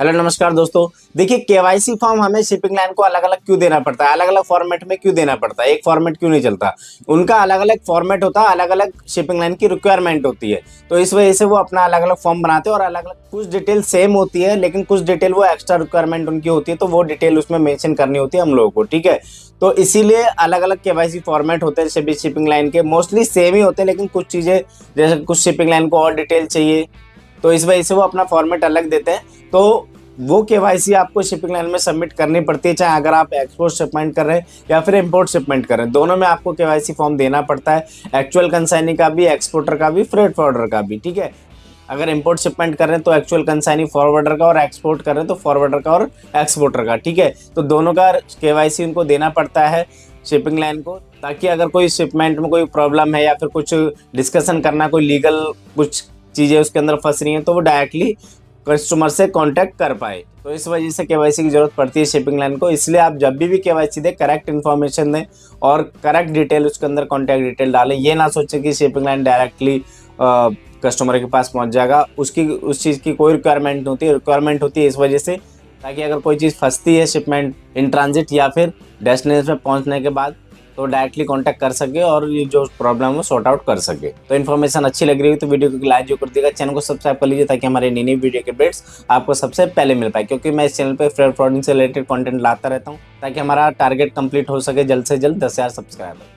Hello नमस्कार दोस्तों। देखिए केवाईसी फॉर्म हमें शिपिंग लाइन को अलग अलग क्यों देना पड़ता है, अलग अलग फॉर्मेट में क्यों देना पड़ता है, एक फॉर्मेट क्यों नहीं चलता। उनका अलग अलग फॉर्मेट होता है, अलग अलग शिपिंग लाइन की रिक्वायरमेंट होती है, तो इस वजह से वो अपना अलग अलग फॉर्म बनाते हैं और अलग अलग कुछ डिटेल सेम होती है लेकिन कुछ डिटेल वो एक्स्ट्रा रिक्वायरमेंट उनकी होती है, तो वो डिटेल उसमें मेंशन करनी होती है हम लोगों को। ठीक है, तो इसीलिए अलग अलग केवाईसी फॉर्मेट होते हैं शिपिंग लाइन के, मोस्टली सेम ही होते हैं लेकिन कुछ चीजें जैसे कुछ शिपिंग लाइन को और डिटेल चाहिए तो इस वजह से वो अपना फॉर्मेट अलग देते हैं। तो वो केवाईसी आपको शिपिंग लाइन में सबमिट करनी पड़ती है, चाहे अगर आप एक्सपोर्ट शिपमेंट कर रहे हैं या फिर इंपोर्ट शिपमेंट कर रहे हैं, दोनों में आपको केवाईसी फॉर्म देना पड़ता है। एक्चुअल कंसाइनी का भी, एक्सपोर्टर का भी, फ्रेट फॉरवर्डर का भी। ठीक है, अगर इंपोर्ट शिपमेंट कर रहे हैं तो एक्चुअल कंसाइनी फॉरवर्डर का, और एक्सपोर्ट कर रहे हैं तो फॉरवर्डर का और एक्सपोर्टर का। ठीक है, तो दोनों का केवाईसी उनको देना पड़ता है शिपिंग लाइन को, ताकि अगर कोई शिपमेंट में कोई प्रॉब्लम है या फिर कुछ डिस्कशन करना, कोई लीगल कुछ चीज़ें उसके अंदर फंस रही हैं तो वो डायरेक्टली कस्टमर से कांटेक्ट कर पाए। तो इस वजह से केवाईसी की जरूरत पड़ती है शिपिंग लाइन को। इसलिए आप जब भी केवाईसी दें करेक्ट इन्फॉर्मेशन दें और करेक्ट डिटेल उसके अंदर कॉन्टैक्ट डिटेल डालें। ये ना सोचें कि शिपिंग लाइन डायरेक्टली कस्टमर के पास पहुंच जाएगा, उसकी उस चीज़ की कोई रिक्वायरमेंट होती है इस वजह से, ताकि अगर कोई चीज़ फंसती है शिपमेंट इन ट्रांजिट या फिर डेस्टिनेशन पे पहुंचने के बाद तो डायरेक्टली कांटेक्ट कर सके और ये जो प्रॉब्लम है वो सॉर्ट आउट कर सके। तो इन्फॉर्मेशन अच्छी लग रही है तो वीडियो को लाइक जो कर देगा, चैनल को सब्सक्राइब कर लीजिए ताकि हमारे नई नई वीडियो के अपडेट्स आपको सबसे पहले मिल पाए, क्योंकि मैं इस चैनल पे फ्रेड फ्रॉडिंग से रिलेटेड कंटेंट लाता रहता हूँ ताकि हमारा टारगेट कंप्लीट हो सके जल्द से जल्द 10,000 सब्सक्राइबर।